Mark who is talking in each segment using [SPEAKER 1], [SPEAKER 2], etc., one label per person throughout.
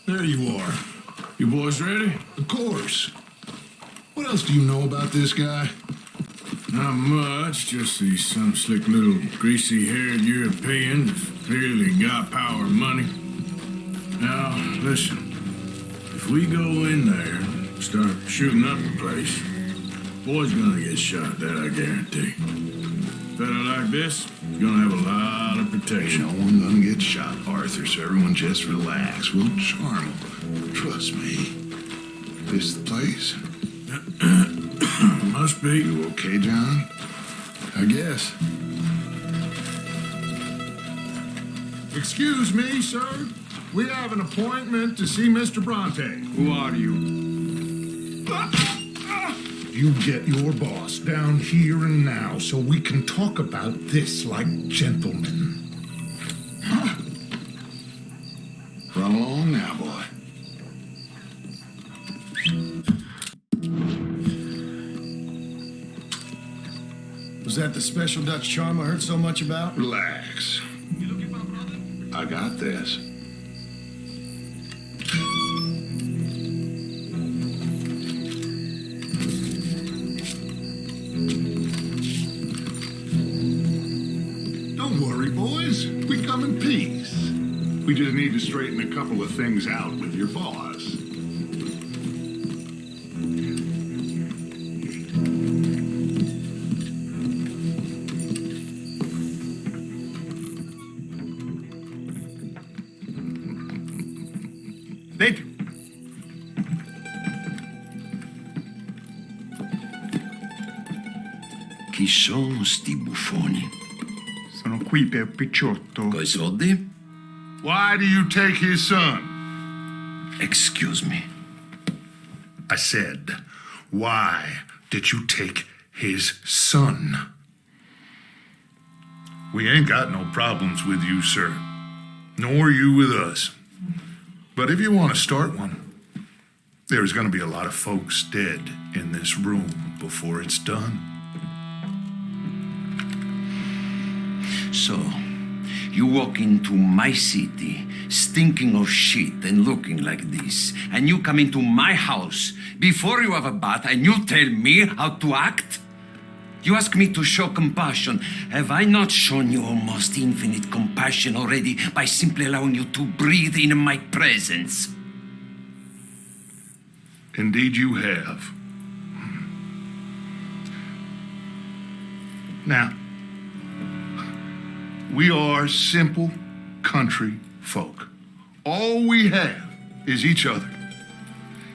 [SPEAKER 1] There you are. You boys ready? Of course. What else do you know about this guy?
[SPEAKER 2] Not much, just he's some slick little greasy-haired European that's clearly got power and money. Now, listen, if we go in there and start shooting up the place, boy's gonna get shot, that I guarantee. A fella like this is gonna have a lot of protection.
[SPEAKER 1] No one gonna get shot, Arthur, so everyone just relax. We'll charm him. Trust me. This the place?
[SPEAKER 2] Must be.
[SPEAKER 1] You okay, John?
[SPEAKER 2] I guess.
[SPEAKER 3] Excuse me, sir. We have an appointment to see Mr. Bronte.
[SPEAKER 2] Who are you?
[SPEAKER 3] You get your boss down here and now so we can talk about this like gentlemen.
[SPEAKER 1] Run along now, boy.
[SPEAKER 4] Was that the special Dutch charm I heard so much about?
[SPEAKER 1] Relax. I got this. Don't worry, boys. We come in peace. We just need to straighten a couple of things out with your boss.
[SPEAKER 3] Thank you.
[SPEAKER 5] Chi sono sti buffoni?
[SPEAKER 3] Sono qui per Picciotto.
[SPEAKER 5] Coi soldi?
[SPEAKER 1] Why do you take his son?
[SPEAKER 5] Excuse me.
[SPEAKER 1] I said, why did you take his son? We ain't got no problems with you, sir. Nor you with us. But if you want to start one, there's going to be a lot of folks dead in this room before it's done.
[SPEAKER 5] So, you walk into my city, stinking of shit and looking like this, and you come into my house before you have a bath and you tell me how to act? You ask me to show compassion. Have I not shown you almost infinite compassion already by simply allowing you to breathe in my presence?
[SPEAKER 1] Indeed you have. Now, we are simple country folk. All we have is each other.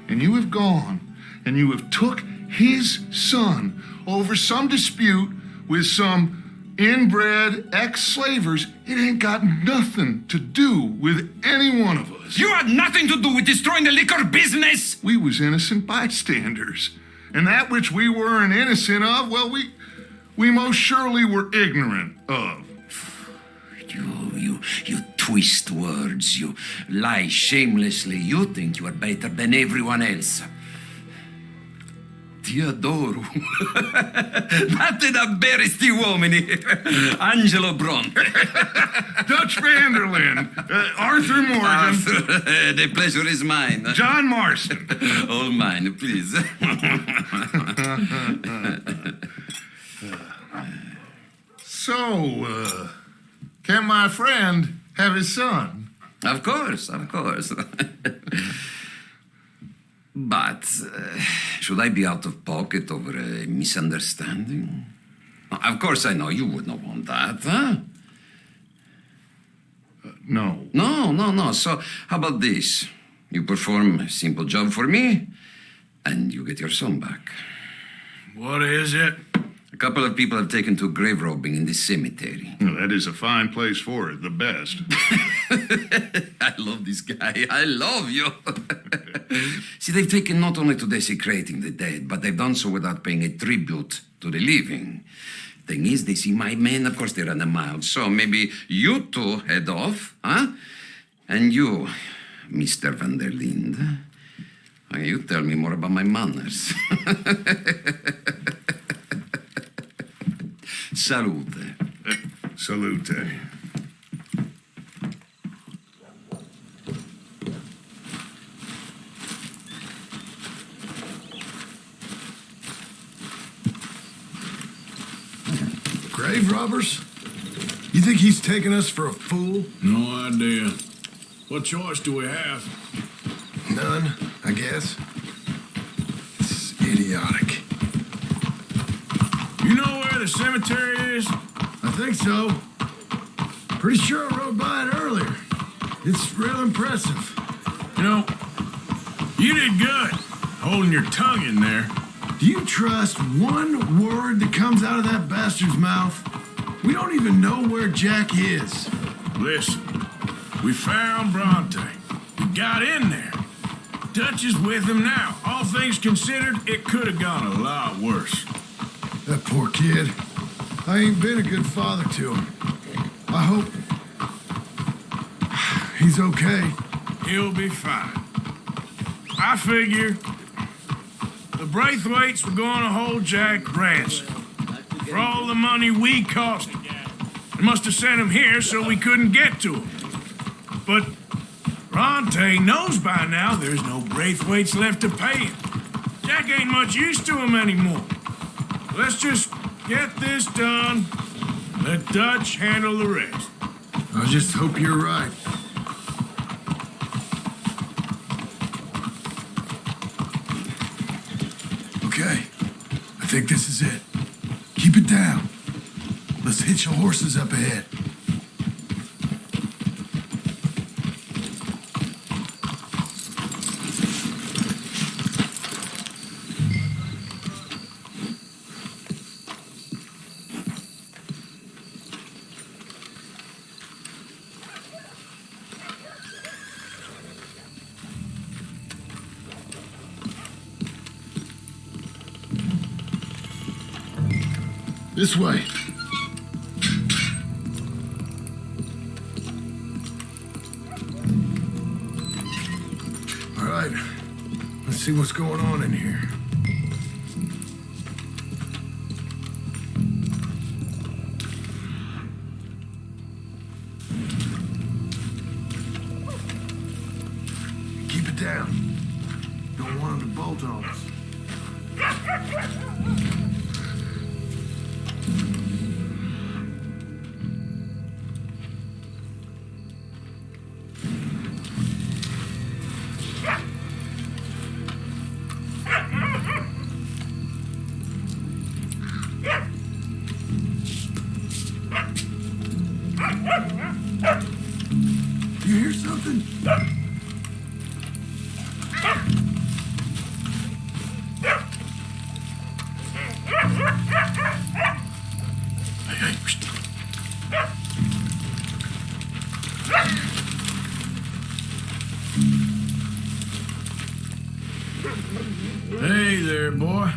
[SPEAKER 1] And you have gone and you have took his son over some dispute with some inbred ex-slavers. It ain't got nothing to do with any one of us.
[SPEAKER 5] You had nothing to do with destroying the liquor business!
[SPEAKER 1] We was innocent bystanders. And that which we weren't innocent of, well, we most surely were ignorant of.
[SPEAKER 5] You twist words, you lie shamelessly, you think you are better than everyone else. Ti adoro. Vattene da bere sti uomini. Angelo Bronte.
[SPEAKER 1] Dutch Vanderlyn. Arthur Morgan.
[SPEAKER 5] The pleasure is mine.
[SPEAKER 1] John Marston.
[SPEAKER 5] All mine, please.
[SPEAKER 1] So, can my friend have his son?
[SPEAKER 5] Of course, of course. But should I be out of pocket over a misunderstanding? Of course I know you would not want that, huh?
[SPEAKER 1] No.
[SPEAKER 5] No. So how about this? You perform a simple job for me, and you get your son back.
[SPEAKER 2] What is it?
[SPEAKER 5] A couple of people have taken to grave robbing in this cemetery.
[SPEAKER 1] Well, that is a fine place for it, the best.
[SPEAKER 5] I love this guy. I love you. See, they've taken not only to desecrating the dead, but they've done so without paying a tribute to the living. Thing is, they see my men, of course they run a mile, so maybe you two head off, huh? And you, Mr. Van der Linde, you tell me more about my manners. Salute.
[SPEAKER 1] Salute.
[SPEAKER 4] Grave robbers? You think he's taking us for a fool?
[SPEAKER 2] No idea. What choice do we have?
[SPEAKER 4] None, I guess. It's idiotic.
[SPEAKER 2] You know where the cemetery is?
[SPEAKER 4] I think so. Pretty sure I rode by it earlier. It's real impressive.
[SPEAKER 2] You know, you did good holding your tongue in there.
[SPEAKER 4] Do you trust one word that comes out of that bastard's mouth? We don't even know where Jack is.
[SPEAKER 2] Listen, we found Bronte. We got in there. Dutch is with him now. All things considered, it could have gone a lot worse.
[SPEAKER 4] That poor kid. I ain't been a good father to him. I hope he's okay.
[SPEAKER 2] He'll be fine. I figure the Braithwaites were going to hold Jack ransom for all the money we cost him. They must have sent him here so we couldn't get to him. But Bronte knows by now there's no Braithwaites left to pay him. Jack ain't much use to him anymore. Let's just get this done. Let Dutch handle the rest.
[SPEAKER 4] I just hope you're right. Okay, I think this is it. Keep it down. Let's hitch your horses up ahead. This way. All right, let's see what's going on in here. Keep it down. Don't want them to bolt on us. You hear something?
[SPEAKER 2] Hey there, boy.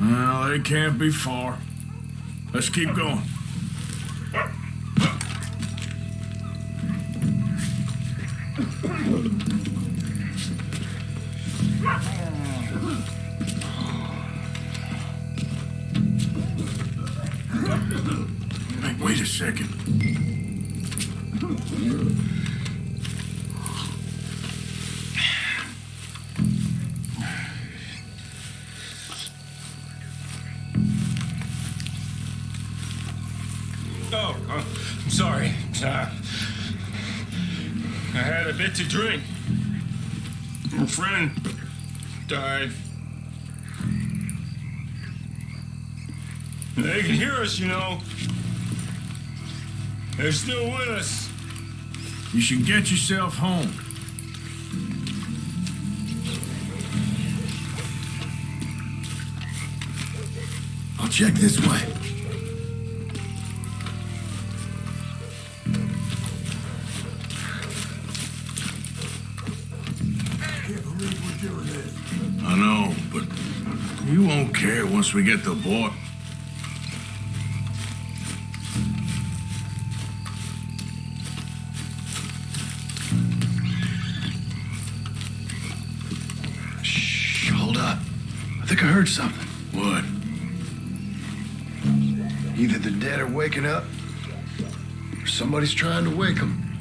[SPEAKER 2] Well, they can't be far. Let's keep going. Hey, wait a second.
[SPEAKER 6] Oh, I'm sorry. I had a bit to drink. My friend died. They can hear us, you know. They're still with us.
[SPEAKER 2] You should get yourself home.
[SPEAKER 4] I'll check this way. can't believe we're doing this.
[SPEAKER 2] I know, but you won't care once we get the boy.
[SPEAKER 4] Shh, hold up. I think I heard something.
[SPEAKER 2] What?
[SPEAKER 4] Either the dead are waking up, or somebody's trying to wake them.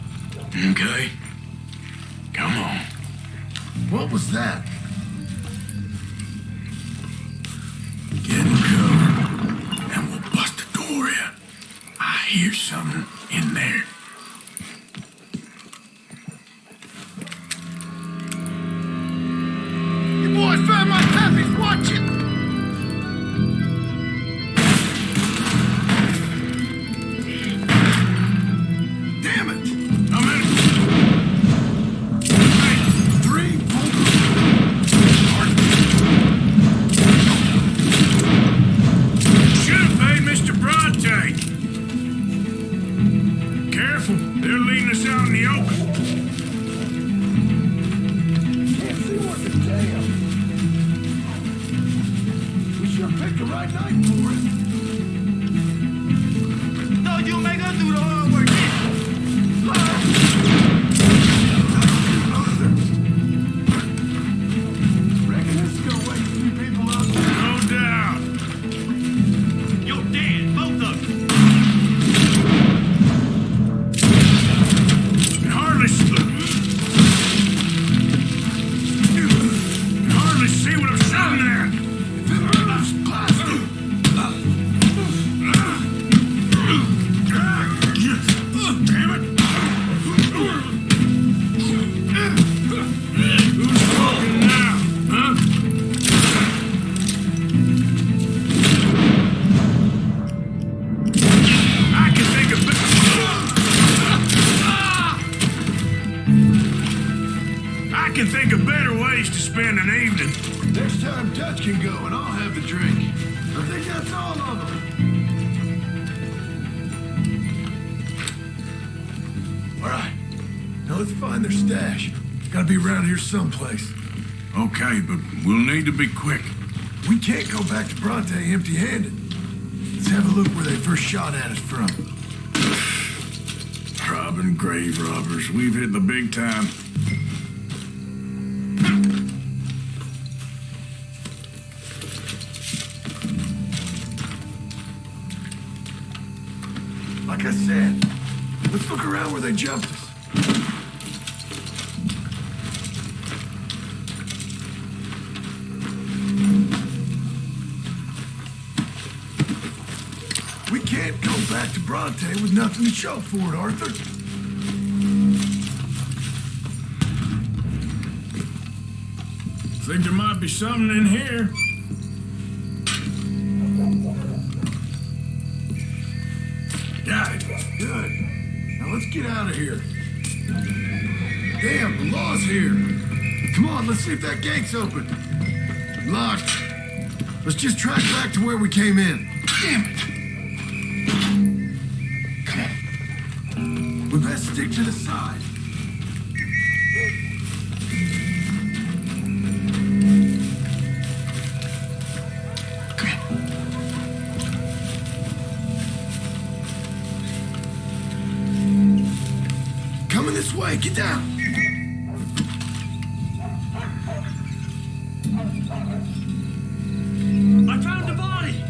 [SPEAKER 2] Okay. Come on.
[SPEAKER 4] What was that? Get in cover, and we'll bust the door in. I hear something in there. You boys found my puppies, watch it! Damn it!
[SPEAKER 2] I'm in.
[SPEAKER 4] Three,
[SPEAKER 2] Should have paid Mr. Bronte. Careful, they're leading us out in the open.
[SPEAKER 4] can't see worth a damn. We sure picked the right night for it.
[SPEAKER 7] No, you make us do the hard work.
[SPEAKER 4] Reckon this is gonna wake a few people up.
[SPEAKER 2] No doubt.
[SPEAKER 7] You're dead, both of you.
[SPEAKER 2] Can hardly see what I'm shooting at. Damn it! Who's talking now, huh? I can think of better ways to spend an evening.
[SPEAKER 4] Next time Dutch can go and I'll have the drink. I think that's all of them. All right. Now let's find their stash. Gotta be around here someplace.
[SPEAKER 2] Okay, but we'll need to be quick.
[SPEAKER 4] We can't go back to Bronte empty-handed. Let's have a look where they first shot at us from.
[SPEAKER 2] Robbing grave robbers. We've hit the big time.
[SPEAKER 4] Like I said, let's look around where they jumped us. We can't go back to Bronte with nothing to show for it, Arthur.
[SPEAKER 2] Think there might be something in here.
[SPEAKER 4] Got it. Good. Now let's get out of here. Damn, the law's here. Come on, let's see if that gate's open. Locked. Let's just track back to where we came in. Damn it. Come on. We best stick to the side. Coming this way, get down.
[SPEAKER 7] I found the body.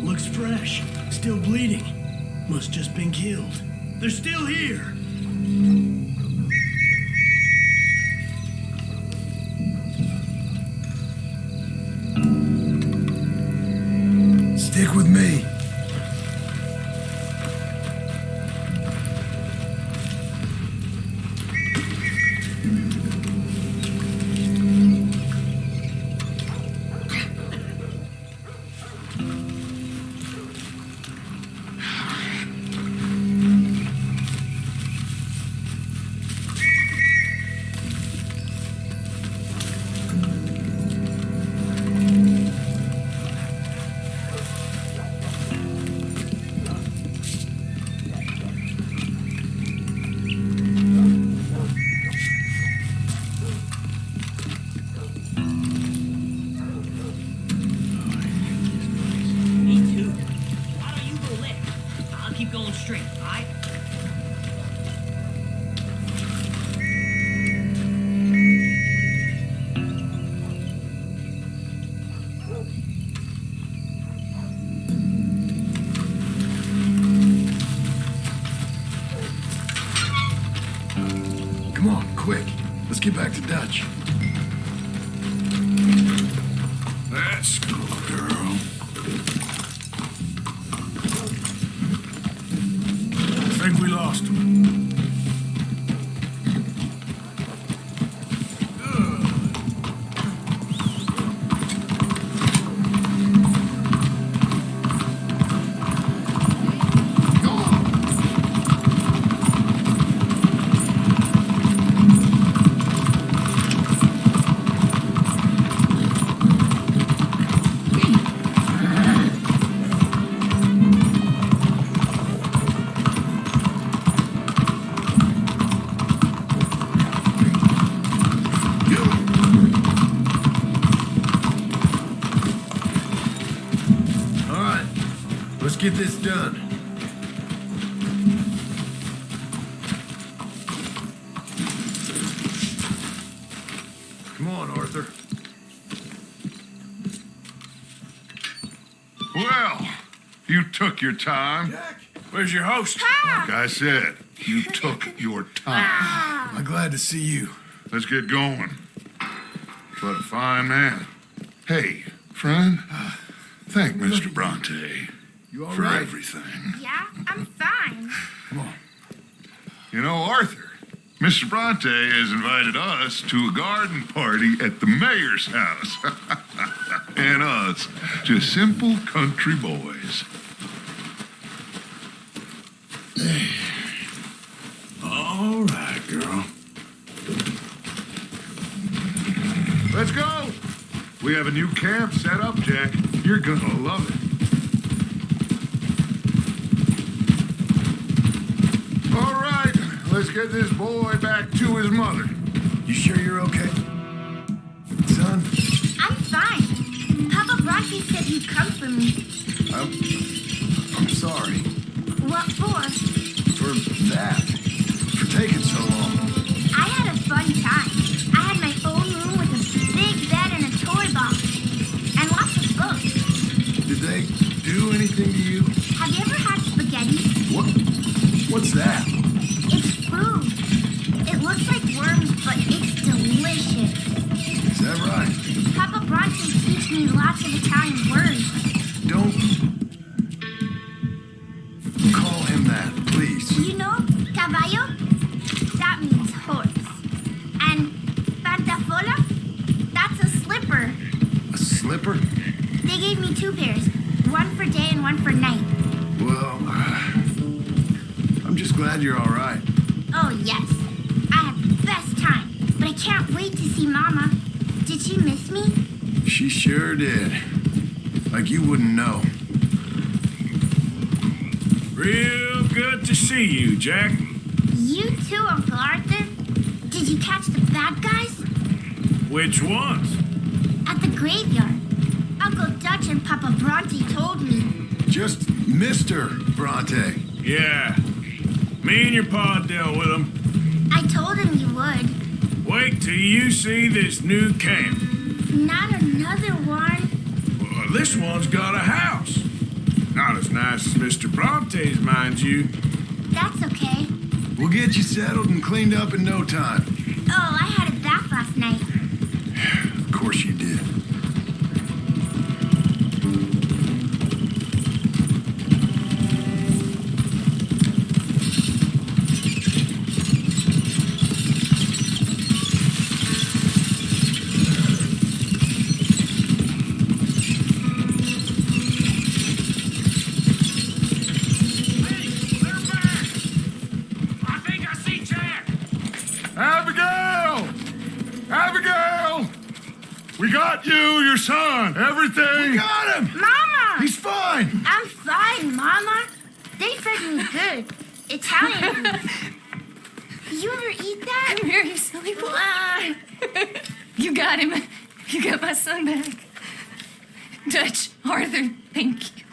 [SPEAKER 7] Looks fresh. Still bleeding. Must just been killed. They're still here.
[SPEAKER 4] Stick with me. quick. Let's get back to Dutch.
[SPEAKER 2] Let's go, girl. I think we lost him.
[SPEAKER 4] Get this done. Come on, Arthur.
[SPEAKER 1] Well, you took your time.
[SPEAKER 4] Jack,
[SPEAKER 2] Where's your host?
[SPEAKER 1] Like I said, you took your time.
[SPEAKER 4] I'm glad to see you.
[SPEAKER 1] Let's get going. What a fine man. Hey, friend, thank Mr. Bronte
[SPEAKER 4] You all
[SPEAKER 1] for
[SPEAKER 4] right?
[SPEAKER 1] everything.
[SPEAKER 8] Yeah, I'm fine.
[SPEAKER 4] Come on.
[SPEAKER 1] You know, Arthur, Mr. Bronte has invited us to a garden party at the mayor's house. And us, just simple country boys.
[SPEAKER 2] All right, girl.
[SPEAKER 1] Let's go. We have a new camp set up, Jack. You're gonna love it. All right, let's get this boy back to his mother.
[SPEAKER 4] You sure you're okay? Son?
[SPEAKER 8] I'm fine. Papa Bronte said he'd come for me.
[SPEAKER 4] I'm sorry
[SPEAKER 8] What for?
[SPEAKER 4] for that. For taking so long.
[SPEAKER 8] I had a fun time. I had my own room with a big bed and a toy box. And lots of books.
[SPEAKER 4] Did they do anything to you?
[SPEAKER 8] Have you ever had spaghetti?
[SPEAKER 4] What's that?
[SPEAKER 8] It's food. It looks like worms, but it's delicious.
[SPEAKER 4] Is that right?
[SPEAKER 8] Papa Bronte teach me lots of Italian words.
[SPEAKER 4] Don't call him that, please.
[SPEAKER 8] You know, caballo? That means horse. And pantafola? That's a slipper.
[SPEAKER 4] A slipper?
[SPEAKER 8] They gave me 2 pairs. One for day and one for night.
[SPEAKER 4] Well, I'm just glad you're all right.
[SPEAKER 8] Oh, yes. I had the best time. But I can't wait to see Mama. Did she miss me?
[SPEAKER 4] She sure did. Like you wouldn't know.
[SPEAKER 2] Real good to see you, Jack.
[SPEAKER 8] You too, Uncle Arthur. Did you catch the bad guys?
[SPEAKER 2] Which ones?
[SPEAKER 8] At the graveyard. Uncle Dutch and Papa Bronte told me.
[SPEAKER 4] Just Mr. Bronte.
[SPEAKER 2] Yeah. Me and your pa dealt with them.
[SPEAKER 8] I told him you would.
[SPEAKER 2] Wait till you see this new camp.
[SPEAKER 8] Not another one.
[SPEAKER 2] Well, this one's got a house. Not as nice as Mr. Bronte's, mind you.
[SPEAKER 8] That's okay.
[SPEAKER 4] We'll get you settled and cleaned up in no time.
[SPEAKER 8] Oh, I had a bath last night.
[SPEAKER 4] Of course you did.
[SPEAKER 1] Abigail! Abigail! We got you, your son, everything.
[SPEAKER 4] We got him!
[SPEAKER 8] Mama!
[SPEAKER 4] He's fine!
[SPEAKER 8] I'm fine, Mama. They fed me good. Italian food. You ever eat that?
[SPEAKER 9] Come here, you silly boy. You got him. You got my son back. Dutch, Arthur, thank you.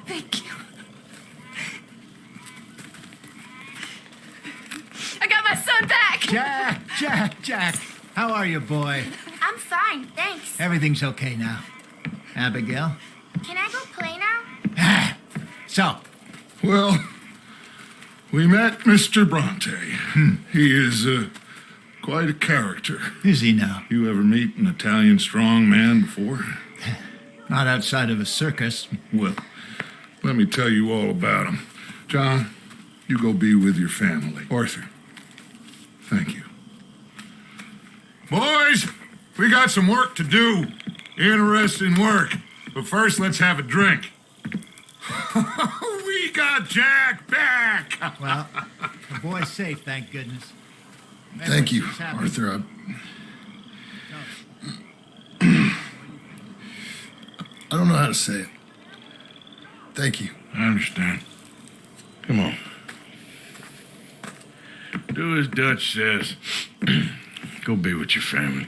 [SPEAKER 9] Thank you. I got my son back!
[SPEAKER 10] Jack. How are you, boy?
[SPEAKER 8] I'm fine, thanks.
[SPEAKER 10] Everything's okay now. Abigail?
[SPEAKER 8] Can I go play now?
[SPEAKER 10] So,
[SPEAKER 1] Well, we met Mr. Bronte. He is Quite a character.
[SPEAKER 10] Is he now?
[SPEAKER 1] You ever meet an Italian strong man before?
[SPEAKER 10] Not outside of a circus.
[SPEAKER 1] Well, let me tell you all about him. John, you go be with your family. Arthur, thank you. Boys, we got some work to do. Interesting work. But first, let's have a drink. We got Jack back!
[SPEAKER 10] Well, the boy's safe, thank goodness.
[SPEAKER 4] Thank you,
[SPEAKER 10] What's happening?
[SPEAKER 4] Arthur. I don't know how to say it. Thank you.
[SPEAKER 2] I understand. Come on. Do as Dutch says. Go be with your family.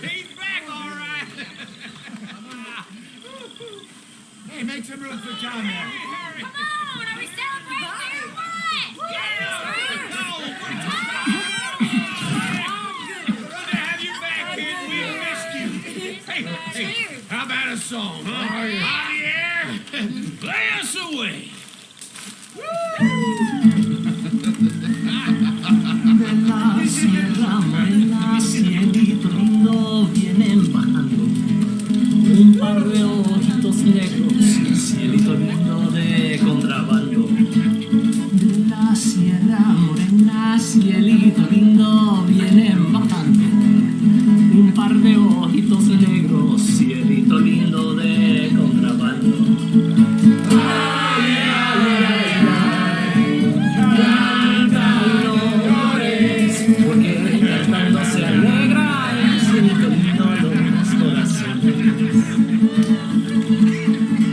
[SPEAKER 7] He's back, all right. Hey, make some room for John there.
[SPEAKER 8] Come on, are we celebrating or what?
[SPEAKER 7] Good to have you back, kid. We missed you. Hey, how about a song? Javier, play us away.
[SPEAKER 11] De la sierra morena, cielito lindo, vienen bajando un par de ojitos negros, cielito lindo de contrabando. De la sierra morena, cielito lindo, vienen bajando un par de ojitos negros, cielito lindo de contrabando.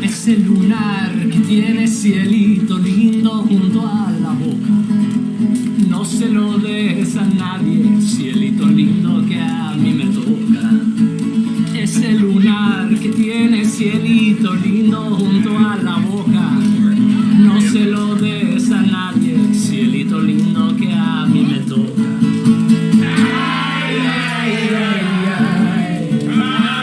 [SPEAKER 11] Ese lunar que tiene cielito lindo junto a la boca, no se lo des a nadie, cielito lindo que a mí me toca. Ese lunar que tiene cielito lindo junto a la boca, no se lo des a nadie, cielito lindo que a mí me toca. Ay, ay, ay, ay.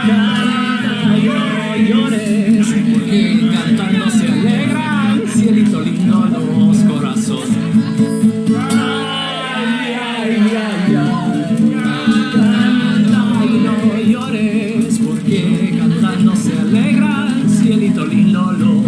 [SPEAKER 11] Canta y no llores, porque cantando se alegran, cielito lindo, los corazones. Ay, ay, ay, ay. Canta y no llores, porque cantando se alegran, cielito lindo, los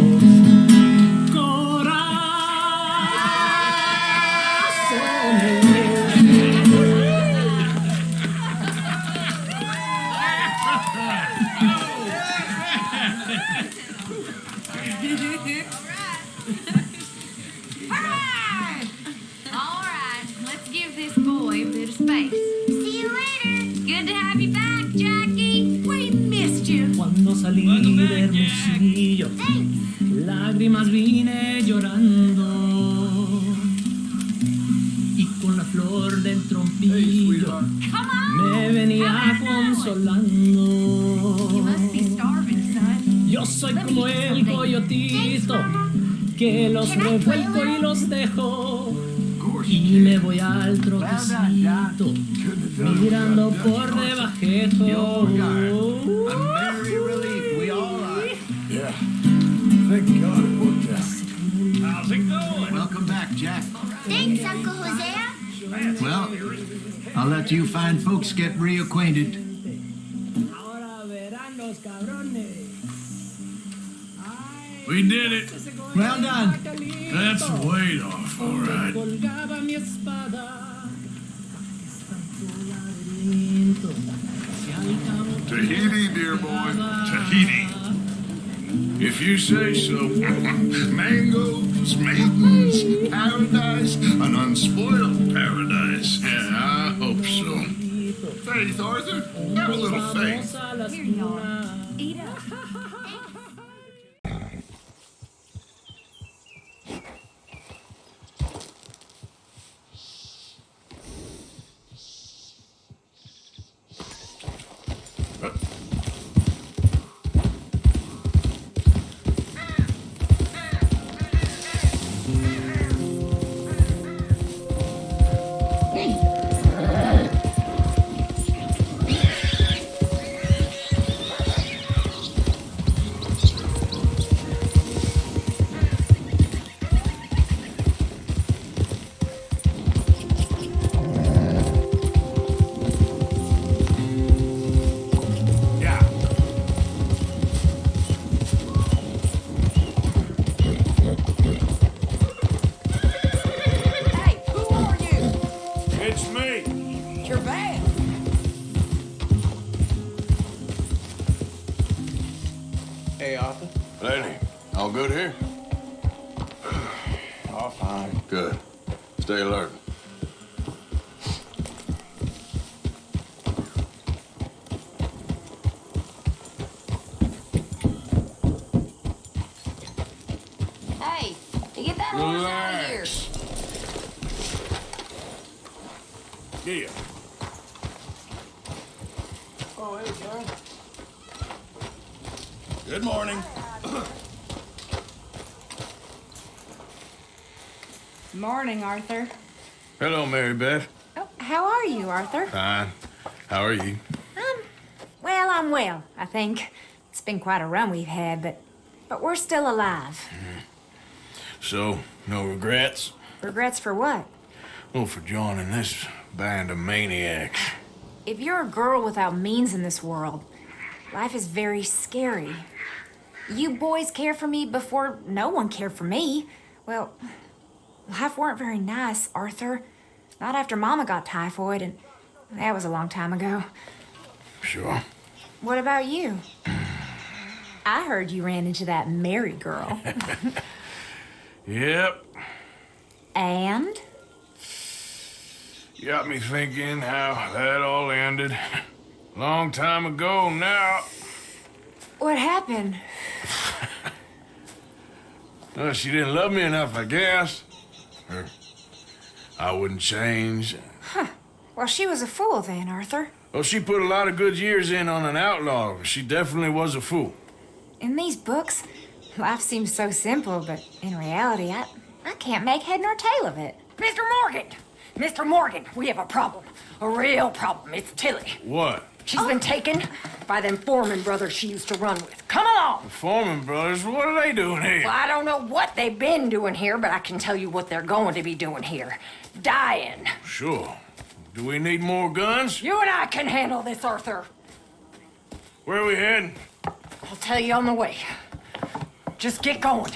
[SPEAKER 8] All right, let's give this boy a bit of space. See you later. Good to have you back, Jackie. We missed you.
[SPEAKER 11] Cuando salí de Hermosillo, lágrimas vine llorando, y con la flor del trompillo me venía consolando.
[SPEAKER 8] You must be starving, son.
[SPEAKER 11] Yo soy como el coyotito que los revuelco y los dejo, y me voy al troquecito mirando por debajejo.
[SPEAKER 7] How's it going?
[SPEAKER 10] Welcome back, Jack.
[SPEAKER 8] Thanks, Uncle Hosea.
[SPEAKER 10] Well, I'll let you fine folks get reacquainted.
[SPEAKER 11] Ahora verán los cabrones.
[SPEAKER 2] We did it.
[SPEAKER 10] Well done.
[SPEAKER 2] That's a weight off, all right.
[SPEAKER 11] Colgaba mi espada. Laberinto, hacia el cabo.
[SPEAKER 1] Tahiti, dear boy. Tahiti.
[SPEAKER 2] If you say so.
[SPEAKER 1] Mangoes, maidens, paradise, an unspoiled paradise.
[SPEAKER 2] Yeah, I hope so.
[SPEAKER 1] Faith, Arthur. Have a little faith.
[SPEAKER 8] Here you are. Eat up.
[SPEAKER 2] All good here? All fine. Good. Stay alert.
[SPEAKER 8] Hey, you get that horse out of here.
[SPEAKER 2] Yeah. Oh, hey, John. Good morning.
[SPEAKER 12] Morning, Arthur.
[SPEAKER 2] Hello, Mary Beth.
[SPEAKER 12] Oh, how are you, Arthur?
[SPEAKER 2] Fine. How are you?
[SPEAKER 12] Well, I'm well, I think. It's been quite a run we've had, but we're still alive.
[SPEAKER 2] So, no regrets?
[SPEAKER 12] Regrets for what?
[SPEAKER 2] Well, for joining this band of maniacs.
[SPEAKER 12] If you're a girl without means in this world, life is very scary. You boys cared for me before no one cared for me. Well, life weren't very nice, Arthur. Not after Mama got typhoid, and that was a long time ago.
[SPEAKER 2] Sure.
[SPEAKER 12] What about you? I heard you ran into that Mary girl.
[SPEAKER 2] Yep.
[SPEAKER 12] And?
[SPEAKER 2] Got me thinking how that all ended. Long time ago now.
[SPEAKER 12] What happened?
[SPEAKER 2] Well, she didn't love me enough, I guess. Or I wouldn't change.
[SPEAKER 12] Huh. Well, she was a fool then, Arthur.
[SPEAKER 2] Well, she put a lot of good years in on an outlaw. She definitely was a fool.
[SPEAKER 12] In these books, life seems so simple, but in reality, I can't make head nor tail of it.
[SPEAKER 13] Mr. Morgan! Mr. Morgan, we have a problem. A real problem. It's Tilly.
[SPEAKER 2] What?
[SPEAKER 13] She's been taken by them Foreman brothers she used to run with. Come along!
[SPEAKER 2] The Foreman brothers? What are they doing here?
[SPEAKER 13] Well, I don't know what they've been doing here, but I can tell you what they're going to be doing here. Dying.
[SPEAKER 2] Sure. Do we need more guns?
[SPEAKER 13] You and I can handle this, Arthur.
[SPEAKER 2] Where are we heading?
[SPEAKER 13] I'll tell you on the way. Just get going.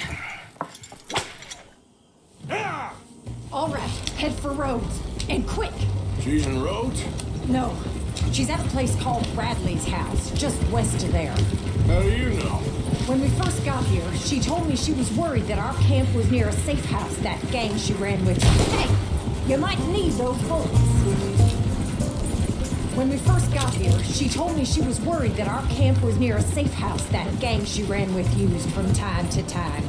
[SPEAKER 13] All right, head for Rhodes. And quick.
[SPEAKER 2] She's in Rhodes?
[SPEAKER 13] No, she's at a place called Bradley's house, just west of there.
[SPEAKER 2] How do you know?
[SPEAKER 13] When we first got here, she told me she was worried that our camp was near a safe house that gang she ran with. Hey, you might need those bullets. When we first got here, she told me she was worried that our camp was near a safe house that gang she ran with used from time to time.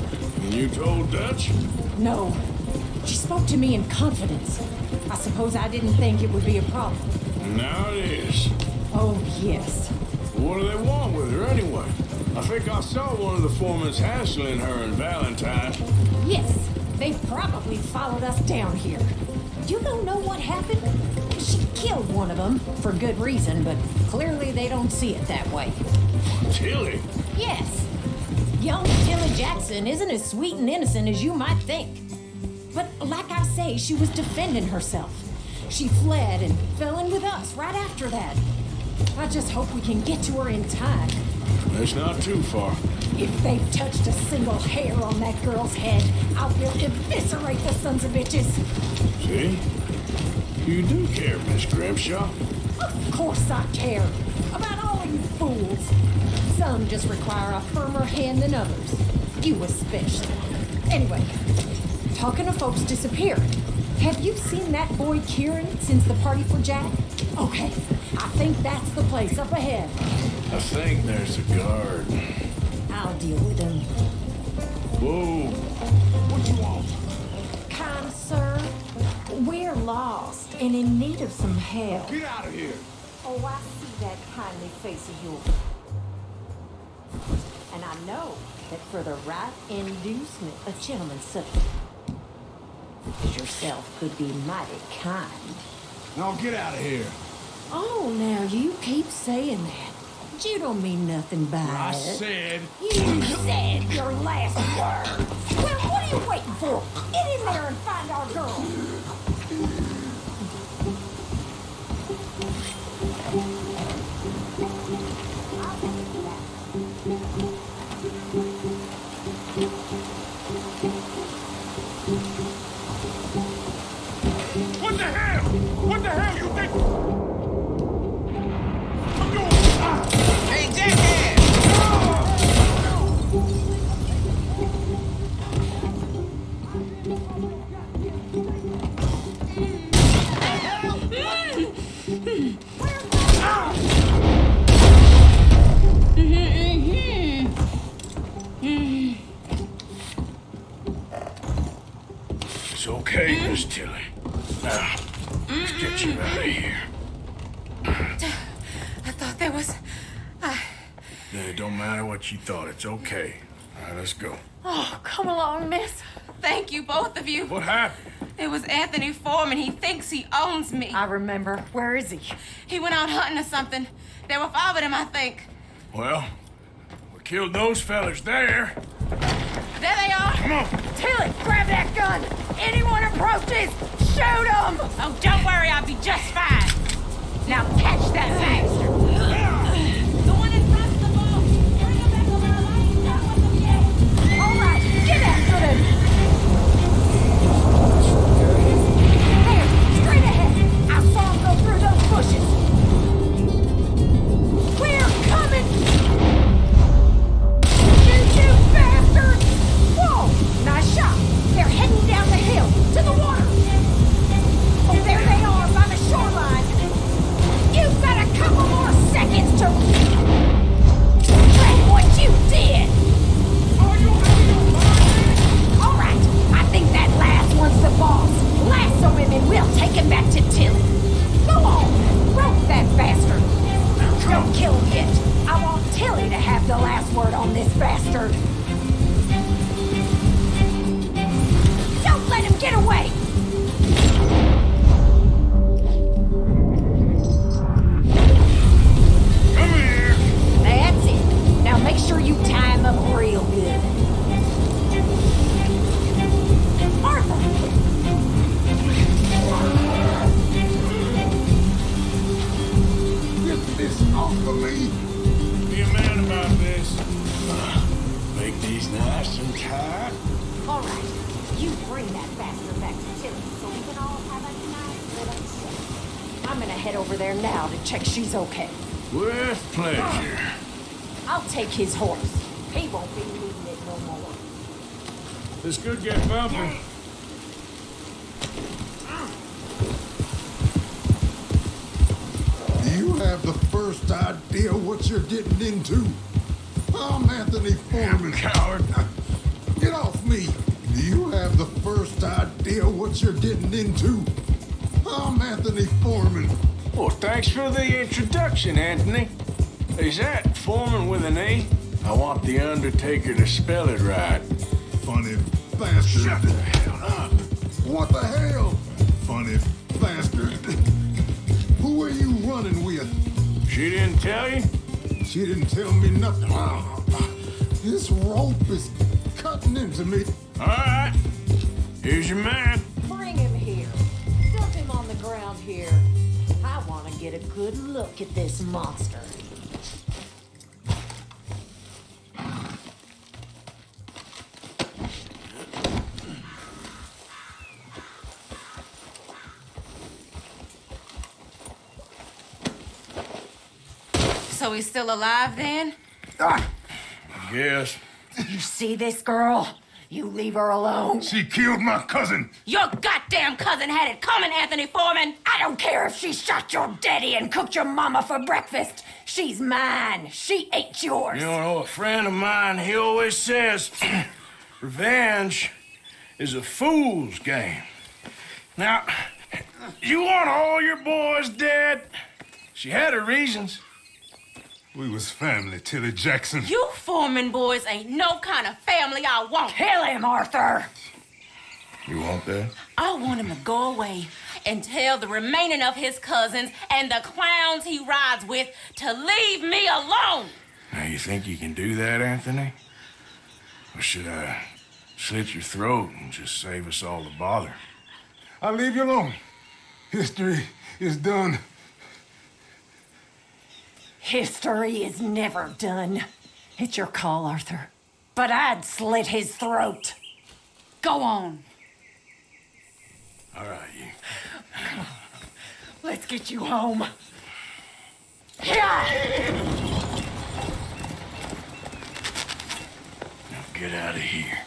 [SPEAKER 2] And you told Dutch?
[SPEAKER 13] No. She spoke to me in confidence. I suppose I didn't think it would be a problem.
[SPEAKER 2] Now it is.
[SPEAKER 13] Oh, yes.
[SPEAKER 2] What do they want with her anyway? I think I saw one of the foremans hassling her in Valentine.
[SPEAKER 13] Yes, they probably followed us down here. You don't know what happened? She killed one of them, for good reason, but clearly they don't see it that way.
[SPEAKER 2] Tilly?
[SPEAKER 13] Yes. Young Tilly Jackson isn't as sweet and innocent as you might think. But like I say, she was defending herself. She fled and fell in with us right after that. I just hope we can get to her in time.
[SPEAKER 2] That's not too far.
[SPEAKER 13] If they've touched a single hair on that girl's head, I will eviscerate the sons of bitches.
[SPEAKER 2] See? You do care, Miss Grimshaw.
[SPEAKER 13] Of course I care. About all you fools. Some just require a firmer hand than others. You especially. Anyway, talking of folks disappearing. Have you seen that boy Kieran since the party for Jack? Okay, I think that's the place up ahead.
[SPEAKER 2] I think there's a guard.
[SPEAKER 13] I'll deal with him.
[SPEAKER 2] Whoa.
[SPEAKER 13] What you want? Kind sir, we're lost and in need of some help.
[SPEAKER 7] Get out of here!
[SPEAKER 13] Oh, I see that kindly face of yours. And I know that for the right inducement, a gentleman such as yourself could be mighty kind.
[SPEAKER 7] Now get out of here.
[SPEAKER 13] Oh, now you keep saying that. But you don't mean nothing by
[SPEAKER 7] I
[SPEAKER 13] it.
[SPEAKER 7] said...
[SPEAKER 13] You said your last word. Well, what are you waiting for? Get in there and find our girl.
[SPEAKER 7] What the hell? What the hell you think? Hey, Jackass!
[SPEAKER 2] It's okay, Miss Tilly. Now, let's get you out of here.
[SPEAKER 9] I thought there was...
[SPEAKER 2] It don't matter what you thought. It's okay. All right, let's go.
[SPEAKER 9] Oh, come along, miss. Thank you, both of you.
[SPEAKER 2] What happened?
[SPEAKER 9] It was Anthony Foreman. He thinks he owns me.
[SPEAKER 13] I remember. Where is he?
[SPEAKER 9] He went out hunting or something. There were 5 of them, I think.
[SPEAKER 2] Well, we killed those fellas there.
[SPEAKER 9] There they are.
[SPEAKER 2] Come on.
[SPEAKER 13] Tilly, grab that gun. Anyone approaches, shoot them.
[SPEAKER 9] Oh, don't worry. I'll be just fine.
[SPEAKER 13] Now catch that bastard.
[SPEAKER 8] The one in front of the boat. Bring him back over the lane. Not with them yet.
[SPEAKER 13] All right, get after them. There, straight ahead. I saw him go through those bushes. We're coming. You bastard! Whoa, nice shot. They're heading down the hill to the water. Oh, there they are by the shoreline. You've got a couple more seconds to regret what you did. All right, I think that last one's the boss. Lasso him and we'll take him back to Tilly. Go on, rope that bastard. Don't kill him yet. I want Tilly to have the last word on this bastard. Don't let him get away.
[SPEAKER 2] Come here.
[SPEAKER 13] That's it. Now make sure you tie him up real good. Arthur!
[SPEAKER 3] Get this off of me.
[SPEAKER 2] Be a man about this. Make these nice and tight.
[SPEAKER 13] All right, you bring that bastard back to Tilly so we can all have a nice little set. I'm gonna head over there now to check she's okay.
[SPEAKER 2] With pleasure.
[SPEAKER 13] I'll take his horse. He won't be needing it no more.
[SPEAKER 2] This could get bumpy.
[SPEAKER 3] Do you have the first idea what you're getting into? I'm Anthony Foreman.
[SPEAKER 2] Coward.
[SPEAKER 3] Get off me. Do you have the first idea what you're getting into? I'm Anthony Foreman.
[SPEAKER 2] Well, thanks for the introduction, Anthony. Is that Foreman with an E? I want the Undertaker to spell it right.
[SPEAKER 3] Funny bastard.
[SPEAKER 2] Shut the hell up.
[SPEAKER 3] What the hell? Funny bastard. Who are you running with?
[SPEAKER 2] She didn't tell you?
[SPEAKER 3] She didn't tell me nothing. This rope is cutting into me.
[SPEAKER 2] All right. Here's your man.
[SPEAKER 13] Bring him here. Dump him on the ground here. I want to get a good look at this monster.
[SPEAKER 9] So he's still alive then?
[SPEAKER 2] Yes.
[SPEAKER 13] You see this girl? You leave her alone.
[SPEAKER 3] She killed my cousin.
[SPEAKER 9] Your goddamn cousin had it coming, Anthony Foreman.
[SPEAKER 13] I don't care if she shot your daddy and cooked your mama for breakfast. She's mine. She ain't yours.
[SPEAKER 2] You know, a friend of mine, he always says, revenge is a fool's game. Now, you want all your boys dead? She had her reasons.
[SPEAKER 3] We was family, Tilly Jackson.
[SPEAKER 9] You Foreman boys ain't no kind of family I want.
[SPEAKER 13] Kill him, Arthur.
[SPEAKER 2] You want that?
[SPEAKER 9] I want him to go away and tell the remaining of his cousins and the clowns he rides with to leave me alone.
[SPEAKER 2] Now, you think you can do that, Anthony? Or should I slit your throat and just save us all the bother?
[SPEAKER 3] I'll leave you alone. History is done.
[SPEAKER 13] History is never done. It's your call, Arthur. But I'd slit his throat.
[SPEAKER 9] Go on.
[SPEAKER 2] All right, you.
[SPEAKER 13] Come on. Let's get you home. Yeah!
[SPEAKER 2] Now get out of here.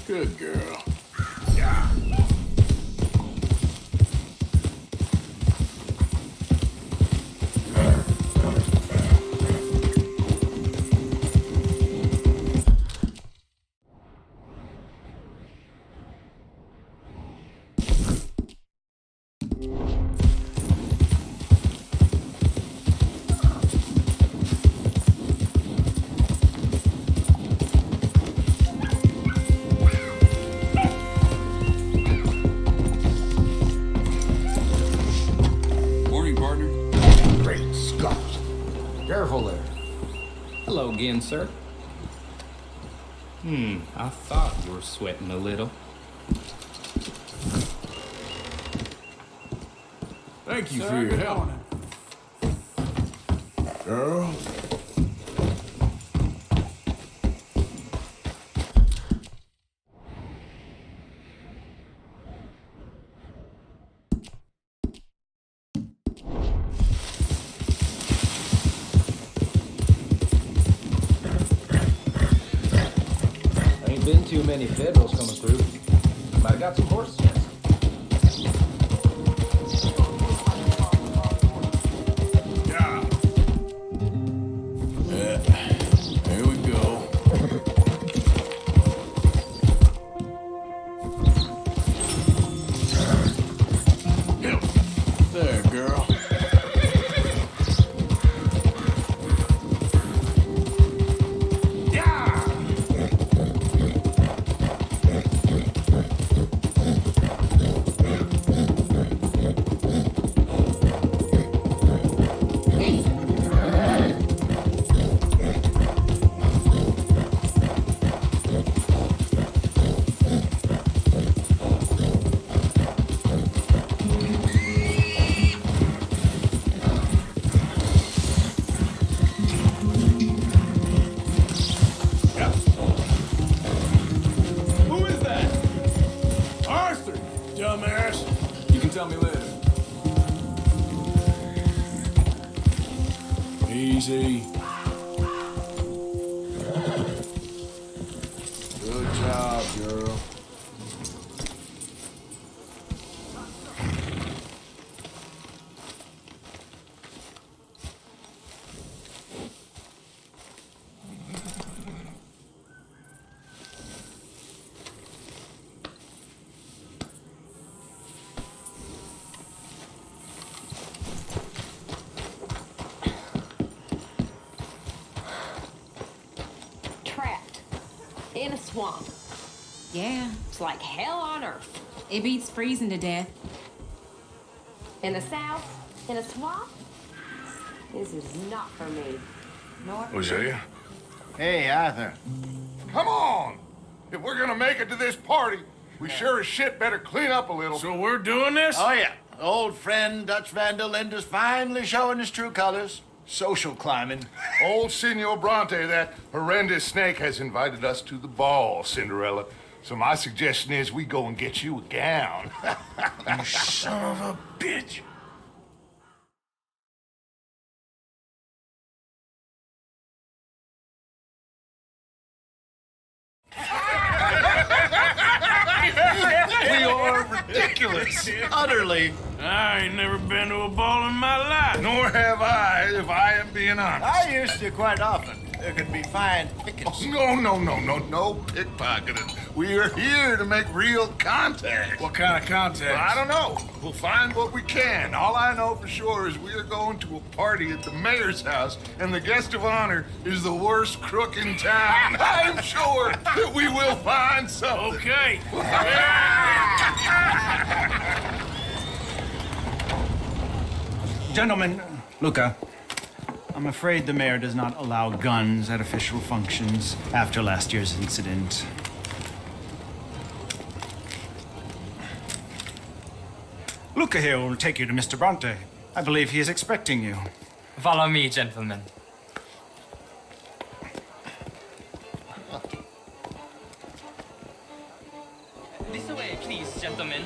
[SPEAKER 2] Good girl.
[SPEAKER 4] Yeah.
[SPEAKER 11] Hello again, sir. I thought you were sweating a little.
[SPEAKER 2] Thank you for your help. Girl.
[SPEAKER 14] Been too many Federals coming through, but I got some horses.
[SPEAKER 2] Yeah. Here we go. There, girl. Tell me later. Easy. Good job, girl.
[SPEAKER 13] In a swamp.
[SPEAKER 12] Yeah,
[SPEAKER 13] It's like hell on earth.
[SPEAKER 12] it beats freezing to death.
[SPEAKER 13] In the south, in a swamp? This is not for me. Nor
[SPEAKER 4] Hosea?
[SPEAKER 10] Hey, Arthur.
[SPEAKER 1] Come on! If we're gonna make it to this party, we sure as shit better clean up a little.
[SPEAKER 2] So we're doing this?
[SPEAKER 10] Oh, yeah. Old friend Dutch Van der Linde's finally showing his true colors. Social climbing.
[SPEAKER 1] Old Senor Bronte, that horrendous snake, has invited us to the ball, Cinderella. So my suggestion is we go and get you a gown.
[SPEAKER 2] You son of a bitch.
[SPEAKER 1] We are ridiculous.
[SPEAKER 10] Utterly.
[SPEAKER 2] I ain't never been to a ball in my life.
[SPEAKER 1] Nor have I, if I am being honest.
[SPEAKER 10] I used to quite often. There could be fine pickings.
[SPEAKER 1] No pickpocketing. We are here to make real contact.
[SPEAKER 2] What kind of contact?
[SPEAKER 1] Well, I don't know. We'll find what we can. All I know for sure is we are going to a party at the mayor's house, and the guest of honor is the worst crook in town. I'm sure that we will find something.
[SPEAKER 2] Okay.
[SPEAKER 15] Gentlemen, Luca, I'm afraid the mayor does not allow guns at official functions after last year's incident. Luca here will take you to Mr. Bronte. I believe he is expecting you.
[SPEAKER 11] Follow me, gentlemen. This way, please, gentlemen.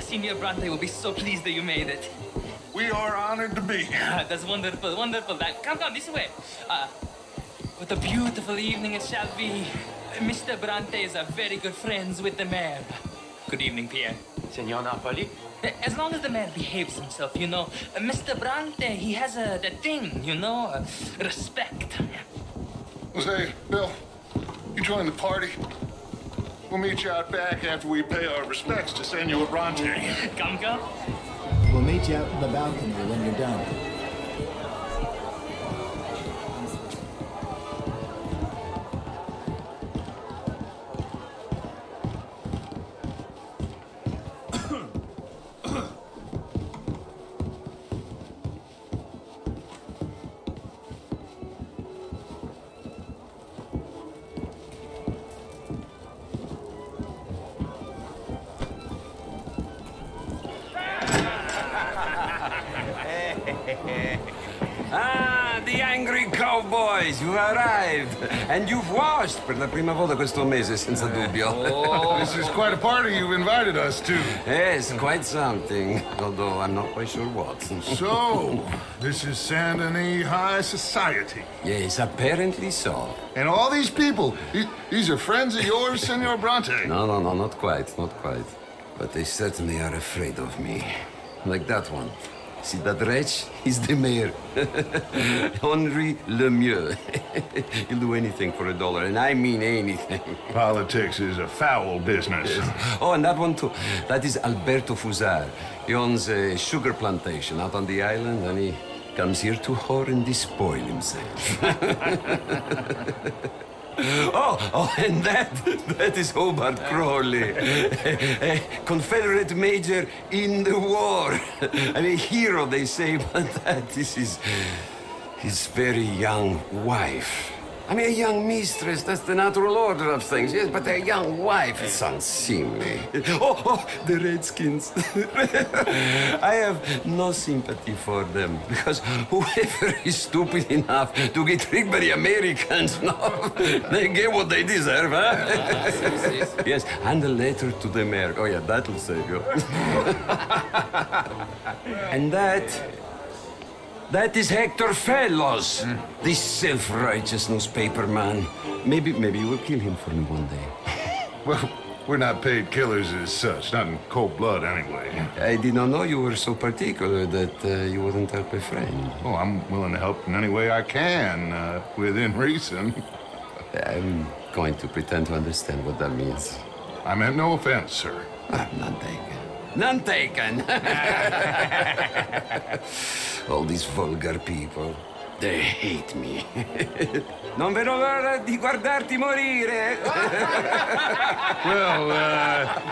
[SPEAKER 11] Senior Bronte will be so pleased that you made it.
[SPEAKER 1] We are honored to be here.
[SPEAKER 11] That's wonderful, wonderful. Come, this way. What a beautiful evening it shall be.
[SPEAKER 16] Mr. Bronte is a very good friends with the mayor. Good evening, Pierre.
[SPEAKER 14] Senor Napoli?
[SPEAKER 16] As long as the mayor behaves himself, you know. Mr. Bronte, he has the thing, you know, respect.
[SPEAKER 1] Jose, Bill, you join the party. We'll meet you out back after we pay our respects to Senor Bronte.
[SPEAKER 16] Come.
[SPEAKER 10] We'll meet you out on the balcony when you're done.
[SPEAKER 5] The angry cowboys, you arrived. And you've washed per la prima volta questo mese, senza dubbio.
[SPEAKER 1] Oh, this is quite a party you've invited us to.
[SPEAKER 5] Yes, quite something. Although I'm not quite sure what.
[SPEAKER 1] So, this is Saint Denis High Society.
[SPEAKER 5] Yes, apparently so.
[SPEAKER 1] And all these people, these are friends of yours, Senor Bronte?
[SPEAKER 5] No, not quite. But they certainly are afraid of me. Like that one. See that wretch? He's the mayor. Henri Lemieux. He'll do anything for $1, and I mean anything.
[SPEAKER 1] Politics is a foul business.
[SPEAKER 5] Yes. Oh, and that one too. That is Alberto Fusar. He owns a sugar plantation out on the island, and he comes here to whore and despoil himself. Oh, and that is Hobart Crawley, a Confederate major in the war. I mean, a hero, they say, but that is his very young wife. I mean, a young mistress, that's the natural order of things, yes, but a young wife, it's unseemly. Oh, the Redskins. I have no sympathy for them, because whoever is stupid enough to get tricked by the Americans, no, they get what they deserve, huh? Yes, and a letter to the mayor. Oh, yeah, that'll save you. And that is Hector Fellows, this self-righteous newspaper man. Maybe we'll kill him for me one day.
[SPEAKER 1] Well, we're not paid killers as such, not in cold blood anyway.
[SPEAKER 5] I did not know you were so particular that you wouldn't help a friend.
[SPEAKER 1] Oh, I'm willing to help in any way I can, within reason.
[SPEAKER 5] I'm going to pretend to understand what that means.
[SPEAKER 1] I meant no offense, sir.
[SPEAKER 5] None taken. None taken. All these vulgar people, they hate me. Non vedo l'ora di guardarti morire.
[SPEAKER 1] Well,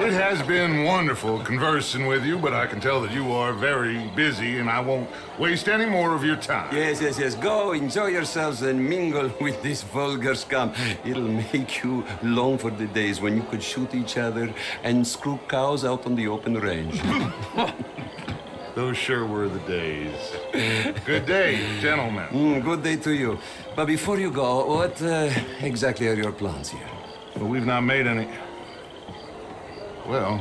[SPEAKER 1] it has been wonderful conversing with you, but I can tell that you are very busy, and I won't waste any more of your time.
[SPEAKER 5] Yes. Go, enjoy yourselves, and mingle with this vulgar scum. It'll make you long for the days when you could shoot each other and screw cows out on the open range.
[SPEAKER 1] Those sure were the days. Good day, gentlemen.
[SPEAKER 5] Good day to you. But before you go, what exactly are your plans here?
[SPEAKER 1] Well, we've not made any... Well,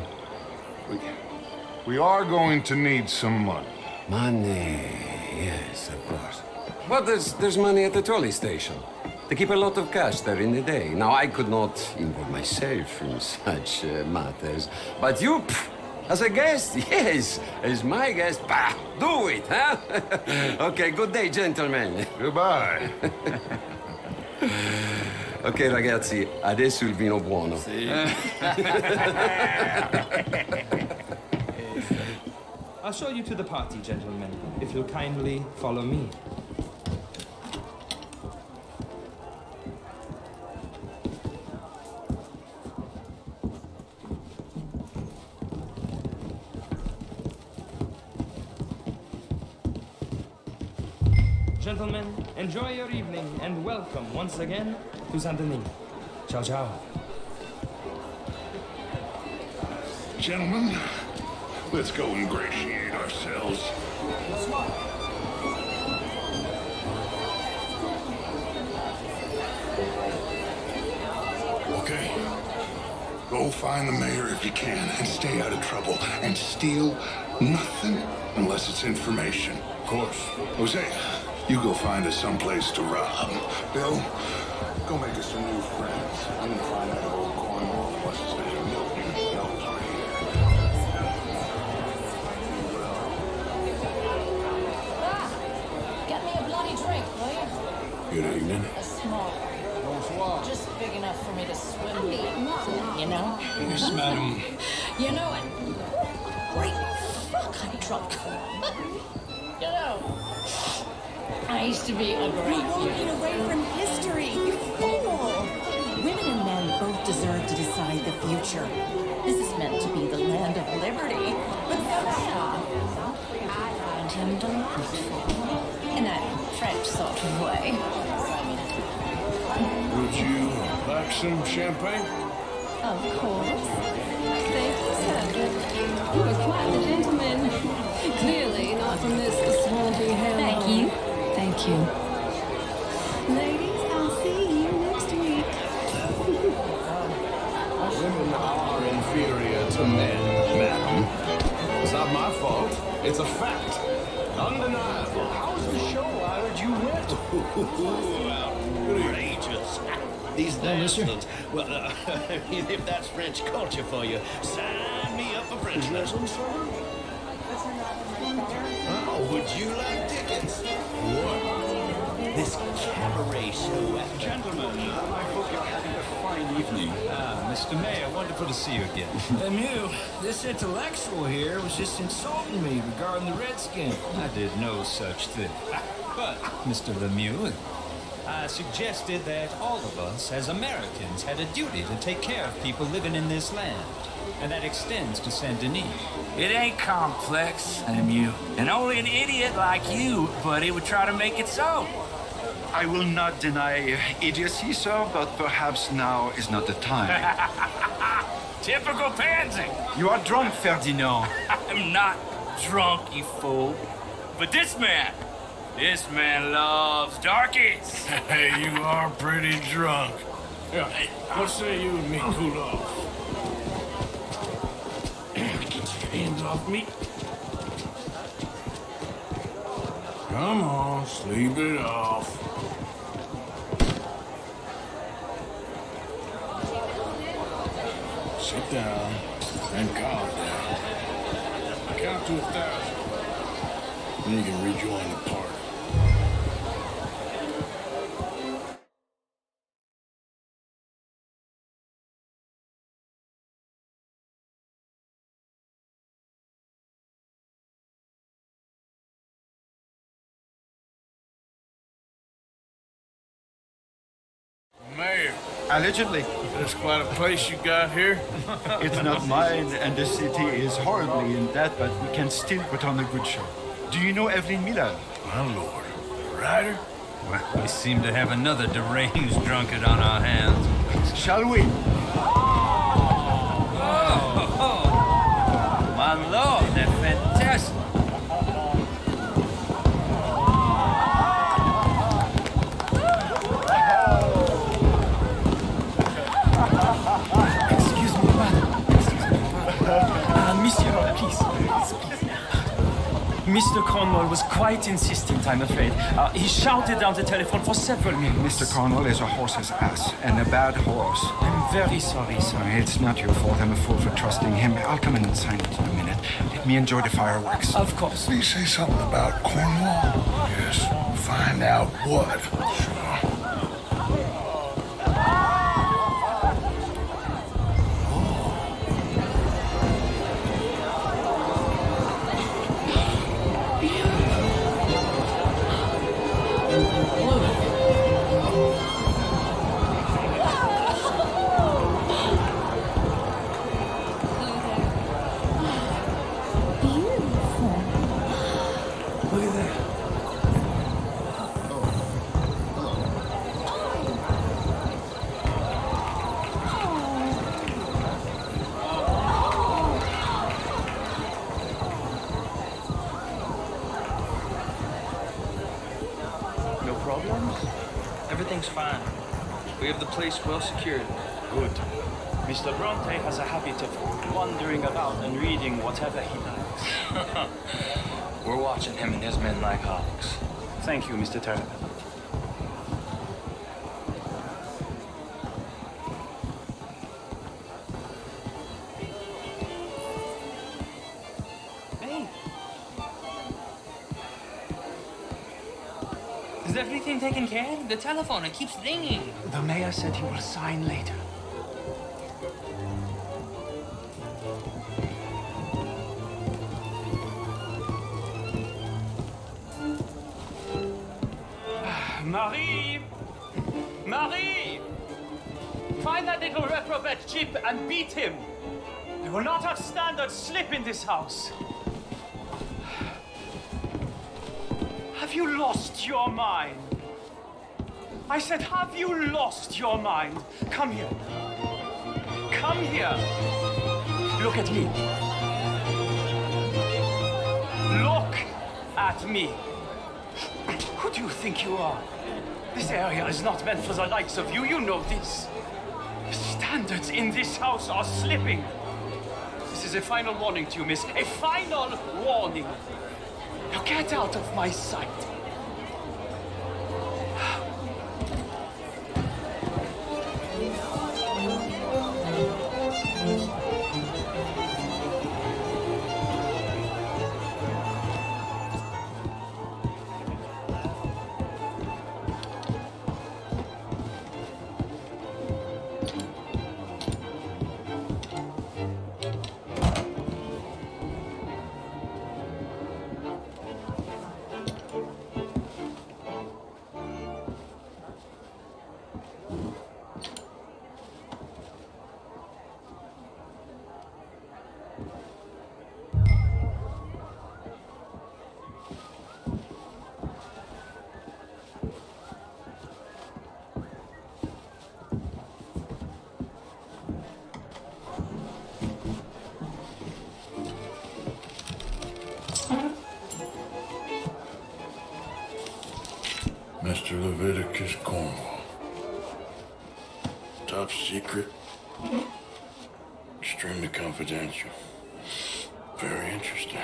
[SPEAKER 1] we are going to need some money.
[SPEAKER 5] Money, yes, of course. But there's money at the trolley station. They keep a lot of cash there in the day. Now, I could not involve myself in such matters. But you... As a guest, yes. As my guest, bah, do it, huh? Okay, good day, gentlemen.
[SPEAKER 1] Goodbye.
[SPEAKER 5] Ok, ragazzi, adesso il vino buono. Sì.
[SPEAKER 16] I'll show you to the party, gentlemen, if you'll kindly follow me. Gentlemen, enjoy your evening and welcome once again to Saint Denis. Ciao, ciao.
[SPEAKER 1] Gentlemen, let's go ingratiate ourselves. Okay. Go find the mayor if you can and stay out of trouble. And steal nothing unless it's information. Of course. Jose, you go find us someplace to rob. Bill,
[SPEAKER 4] go make us some new friends. I'm gonna find out if old Cornwall, what's his name, knows we're here.
[SPEAKER 13] Get me a bloody drink, will you?
[SPEAKER 4] Good evening.
[SPEAKER 13] A small one. Just big enough for me to swim in, you know?
[SPEAKER 2] Yes, madam.
[SPEAKER 13] You know it. Great fuck, I'm drunk. You know, I used to be a great
[SPEAKER 17] We're walking away from history, you fool! Women and men both deserve to decide the future. This is meant to be the land of liberty, but for now, I find him delightful. In that French sort of way.
[SPEAKER 2] Would you like some champagne?
[SPEAKER 13] Of course. Thank you, sir. You are quite the gentleman. Clearly not from this swampy hell.
[SPEAKER 17] Thank you.
[SPEAKER 13] Thank you. Ladies, I'll see you next week.
[SPEAKER 4] Women are inferior to men, madam. It's not my fault. It's a fact. Undeniable. How's the show? I heard you went.
[SPEAKER 10] Outrageous. These bastards. Well, I mean, if that's French culture for you, sign me up for French lessons. Oh, would you like tickets? What? This cabaret show.
[SPEAKER 18] Gentlemen, I hope you're having a fine evening. Mr. Mayor, wonderful to see you again.
[SPEAKER 14] Lemieux, this intellectual here was just insulting me regarding the Redskin.
[SPEAKER 18] I did no such thing. But, Mr. Lemieux, I suggested that all of us, as Americans, had a duty to take care of people living in this land. And that extends to Saint Denis.
[SPEAKER 19] It ain't complex, Lemieux. And only an idiot like you, buddy, would try to make it so.
[SPEAKER 20] I will not deny idiocy, sir, but perhaps now is not the time.
[SPEAKER 19] Typical pansy.
[SPEAKER 20] You are drunk, Ferdinand.
[SPEAKER 19] I'm not drunk, you fool. But this man loves darkies.
[SPEAKER 2] Hey, you are pretty drunk. Yeah, what say you and me cool off? Get your hands off me. Come on, sleep it off. Sit down and calm down. Count to 1,000. Then you can rejoin the party. Mayor.
[SPEAKER 20] Allegedly.
[SPEAKER 2] That's quite a place you got here.
[SPEAKER 20] It's not mine, and the city is horribly in debt, but we can still put on a good show. Do you know Evelyn Miller?
[SPEAKER 2] My lord. Ryder?
[SPEAKER 18] Well, we seem to have another deranged drunkard on our hands.
[SPEAKER 20] Shall we?
[SPEAKER 19] Oh, my lord, they're fantastic.
[SPEAKER 11] Monsieur, please. Mr. Cornwall was quite insistent, I'm afraid. He shouted down the telephone for several minutes.
[SPEAKER 20] Mr. Cornwall is a horse's ass, and a bad horse.
[SPEAKER 11] I'm very sorry, sir.
[SPEAKER 20] It's not your fault. I'm a fool for trusting him. I'll come in and sign it in a minute. Let me enjoy the fireworks.
[SPEAKER 11] Of course.
[SPEAKER 4] Please say something about Cornwall. Yes, find out what.
[SPEAKER 16] Everything's fine. We have the place well secured.
[SPEAKER 11] Good. Mr. Bronte has a habit of wandering about and reading whatever he likes.
[SPEAKER 16] We're watching him and his men like hawks.
[SPEAKER 11] Thank you, Mr. Turner.
[SPEAKER 16] everything taken care of? The telephone, it keeps ringing.
[SPEAKER 15] The mayor said he will sign later.
[SPEAKER 11] Marie! Marie! Find that little reprobate Chip and beat him. I will not have standard slip in this house. Have you lost your mind? I said, have you lost your mind? Come here. Come here. Look at me. Look at me. Who do you think you are? This area is not meant for the likes of you. You know this. The standards in this house are slipping. This is a final warning to you, miss. A final warning. Now get out of my sight.
[SPEAKER 3] Mr. Leviticus Cornwall. Top secret. Extremely confidential. Very interesting.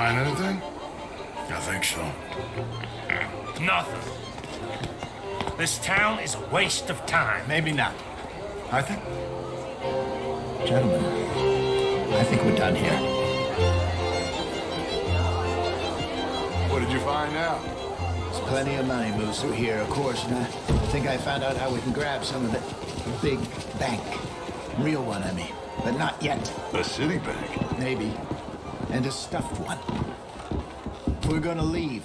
[SPEAKER 3] Find anything? I think so.
[SPEAKER 7] Nothing. This town is a waste of time.
[SPEAKER 20] Maybe not. Arthur? Gentlemen, I think we're done here.
[SPEAKER 3] What did you find out?
[SPEAKER 20] There's plenty of money moves through here, of course, and I think I found out how we can grab some of it. A big bank. Real one, I mean. But not yet.
[SPEAKER 3] A city bank?
[SPEAKER 20] Maybe. And a stuffed one. If we're gonna leave,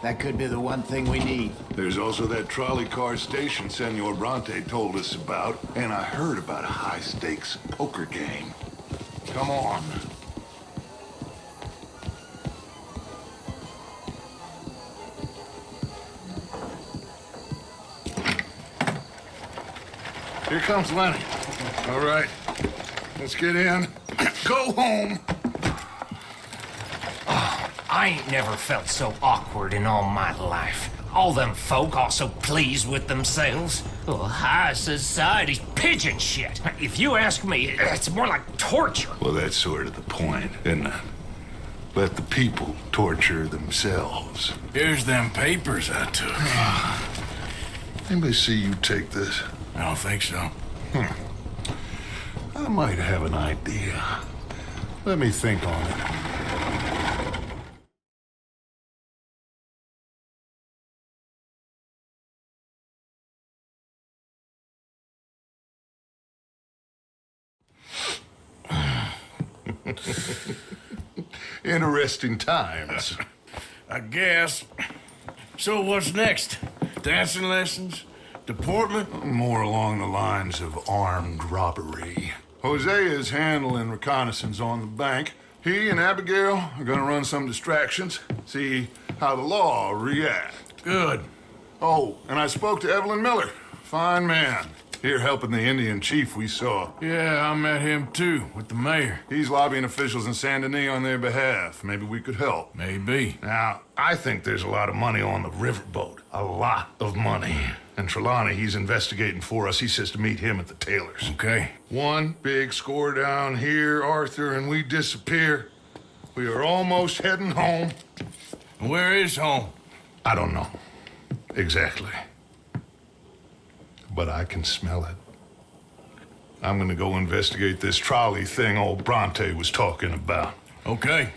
[SPEAKER 20] that could be the one thing we need.
[SPEAKER 3] There's also that trolley car station Senor Bronte told us about, and I heard about a high-stakes poker game. Come on. Here comes Lenny. All right, let's get in. Go home.
[SPEAKER 7] I ain't never felt so awkward in all my life. All them folk are so pleased with themselves. Oh, high society's pigeon shit. If you ask me, it's more like torture.
[SPEAKER 3] Well, that's sort of the point, isn't it? Let the people torture themselves.
[SPEAKER 2] Here's them papers I took.
[SPEAKER 3] Anybody see you take this?
[SPEAKER 2] I don't think so.
[SPEAKER 3] I might have an idea. Let me think on it. Interesting times.
[SPEAKER 2] I guess. So what's next? Dancing lessons? Deportment?
[SPEAKER 3] More along the lines of armed robbery. Hosea is handling reconnaissance on the bank. He and Abigail are gonna run some distractions, see how the law react.
[SPEAKER 2] Good.
[SPEAKER 3] Oh, and I spoke to Evelyn Miller. Fine man. Here helping the Indian chief we saw.
[SPEAKER 2] Yeah, I met him too, with the mayor.
[SPEAKER 3] He's lobbying officials in Saint Denis on their behalf. Maybe we could help.
[SPEAKER 2] Maybe.
[SPEAKER 3] Now, I think there's a lot of money on the riverboat. A lot of money. And Trelawney, he's investigating for us. He says to meet him at the Taylor's.
[SPEAKER 2] Okay.
[SPEAKER 3] One big score down here, Arthur, and we disappear. We are almost heading home.
[SPEAKER 2] Where is home?
[SPEAKER 3] I don't know. Exactly. But I can smell it. I'm gonna go investigate this trolley thing old Bronte was talking about.
[SPEAKER 2] Okay.